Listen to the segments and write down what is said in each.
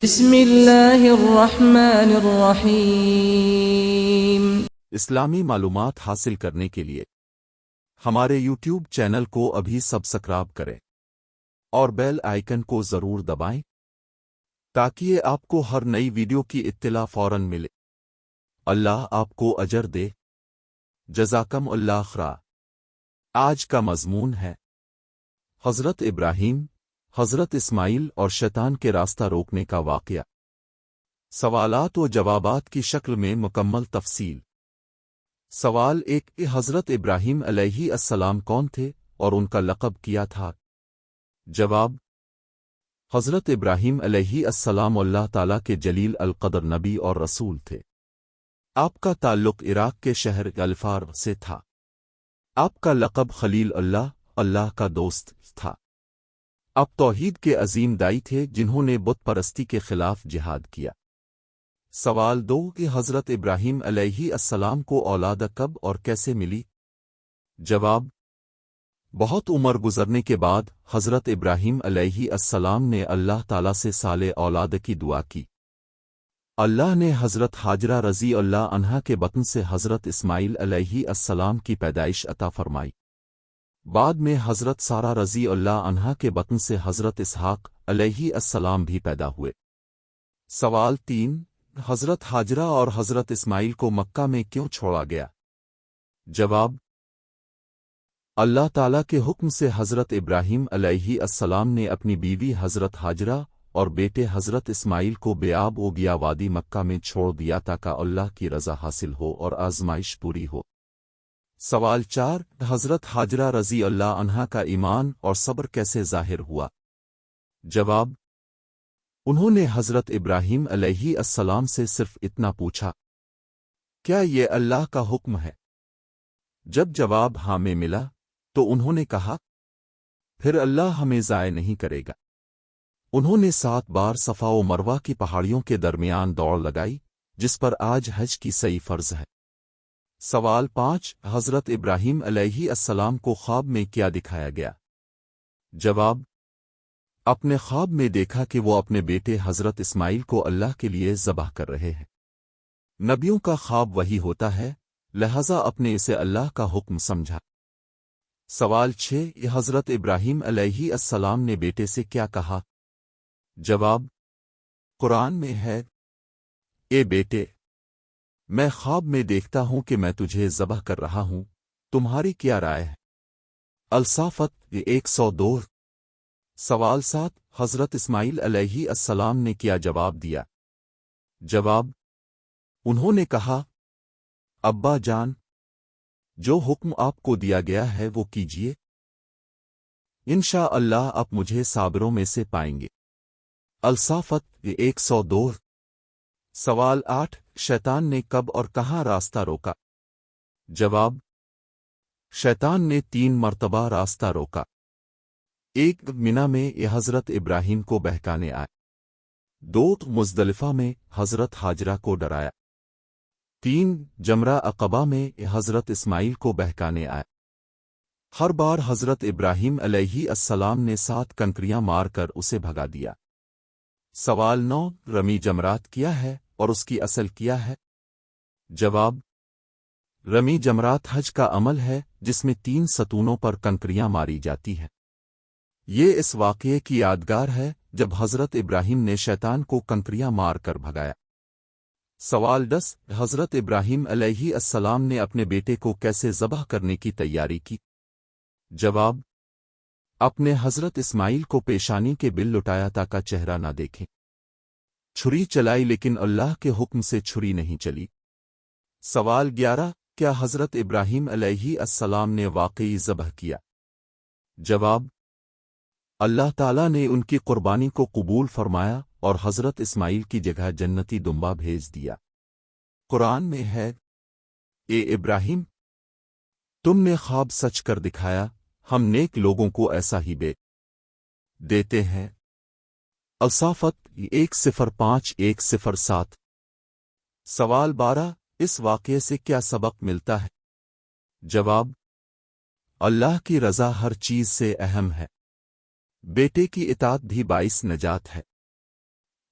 بسم اللہ الرحمن الرحیم۔ اسلامی معلومات حاصل کرنے کے لیے ہمارے یوٹیوب چینل کو ابھی سبسکرائب کریں اور بیل آئیکن کو ضرور دبائیں تاکہ آپ کو ہر نئی ویڈیو کی اطلاع فوراً ملے۔ اللہ آپ کو اجر دے۔ جزاکم اللہ خیر۔ آج کا مضمون ہے حضرت ابراہیم، حضرت اسماعیل اور شیطان کے راستہ روکنے کا واقعہ۔ سوالات و جوابات کی شکل میں مکمل تفصیل۔ سوال ایک کہ حضرت ابراہیم علیہ السلام کون تھے اور ان کا لقب کیا تھا؟ جواب: حضرت ابراہیم علیہ السلام اللہ تعالیٰ کے جلیل القدر نبی اور رسول تھے۔ آپ کا تعلق عراق کے شہر غلفار سے تھا۔ آپ کا لقب خلیل اللہ، اللہ کا دوست تھا۔ آپ توحید کے عظیم دائی تھے جنہوں نے بت پرستی کے خلاف جہاد کیا۔ سوال دو کہ حضرت ابراہیم علیہ السلام کو اولاد کب اور کیسے ملی؟ جواب: بہت عمر گزرنے کے بعد حضرت ابراہیم علیہ السلام نے اللہ تعالیٰ سے صالح اولاد کی دعا کی۔ اللہ نے حضرت حاجرہ رضی اللہ عنہا کے بطن سے حضرت اسماعیل علیہ السلام کی پیدائش عطا فرمائی۔ بعد میں حضرت سارہ رضی اللہ عنہا کے بطن سے حضرت اسحاق علیہ السلام بھی پیدا ہوئے۔ سوال تین: حضرت حاجرہ اور حضرت اسماعیل کو مکہ میں کیوں چھوڑا گیا؟ جواب: اللہ تعالیٰ کے حکم سے حضرت ابراہیم علیہ السلام نے اپنی بیوی حضرت حاجرہ اور بیٹے حضرت اسماعیل کو بے آب و گیا وادی مکہ میں چھوڑ دیا تاکہ اللہ کی رضا حاصل ہو اور آزمائش پوری ہو۔ سوال چار: حضرت حاجرہ رضی اللہ عنہا کا ایمان اور صبر کیسے ظاہر ہوا؟ جواب: انہوں نے حضرت ابراہیم علیہ السلام سے صرف اتنا پوچھا، کیا یہ اللہ کا حکم ہے؟ جب جواب ہاں میں ملا تو انہوں نے کہا، پھر اللہ ہمیں ضائع نہیں کرے گا۔ انہوں نے 7 بار صفا و مروہ کی پہاڑیوں کے درمیان دوڑ لگائی، جس پر آج حج کی صحیح فرض ہے۔ سوال 5: حضرت ابراہیم علیہ السلام کو خواب میں کیا دکھایا گیا؟ جواب: اپنے خواب میں دیکھا کہ وہ اپنے بیٹے حضرت اسماعیل کو اللہ کے لیے ذبح کر رہے ہیں۔ نبیوں کا خواب وہی ہوتا ہے، لہذا اپنے اسے اللہ کا حکم سمجھا۔ سوال 6: حضرت ابراہیم علیہ السلام نے بیٹے سے کیا کہا؟ جواب: قرآن میں ہے، اے بیٹے، میں خواب میں دیکھتا ہوں کہ میں تجھے ذبح کر رہا ہوں، تمہاری کیا رائے ہے؟ الصافات 102۔ سوال 7: حضرت اسماعیل علیہ السلام نے کیا جواب دیا؟ جواب: انہوں نے کہا، ابا جان، جو حکم آپ کو دیا گیا ہے وہ کیجیے، انشاءاللہ آپ مجھے صابروں میں سے پائیں گے۔ الصافات 102۔ سوال 8: شیطان نے کب اور کہاں راستہ روکا؟ جواب: شیطان نے 3 مرتبہ راستہ روکا۔ 1 منی میں یہ حضرت ابراہیم کو بہکانے آئے۔ 2 مزدلفہ میں حضرت حاجرہ کو ڈرایا۔ 3 جمرہ عقبہ میں یہ حضرت اسماعیل کو بہکانے آئے۔ ہر بار حضرت ابراہیم علیہ السلام نے 7 کنکریاں مار کر اسے بھگا دیا۔ سوال 9: رمی جمرات کیا ہے اور اس کی اصل کیا ہے؟ جواب: رمی جمرات حج کا عمل ہے جس میں 3 ستونوں پر کنکریاں ماری جاتی ہیں۔ یہ اس واقعے کی یادگار ہے جب حضرت ابراہیم نے شیطان کو کنکریاں مار کر بھگایا۔ سوال 10: حضرت ابراہیم علیہ السلام نے اپنے بیٹے کو کیسے ذبح کرنے کی تیاری کی؟ جواب: اپنے حضرت اسماعیل کو پیشانی کے بل لٹایا تاکہ چہرہ نہ دیکھیں۔ چھری چلائی لیکن اللہ کے حکم سے چھری نہیں چلی۔ سوال 11: کیا حضرت ابراہیم علیہ السلام نے واقعی ذبح کیا؟ جواب: اللہ تعالیٰ نے ان کی قربانی کو قبول فرمایا اور حضرت اسماعیل کی جگہ جنتی دمبا بھیج دیا۔ قرآن میں ہے، اے ابراہیم، تم نے خواب سچ کر دکھایا، ہم نیک لوگوں کو ایسا ہی دیتے ہیں۔ الصافات 105-107۔ سوال 12: اس واقعے سے کیا سبق ملتا ہے؟ جواب: اللہ کی رضا ہر چیز سے اہم ہے۔ بیٹے کی اطاعت بھی باعث نجات ہے۔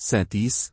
37।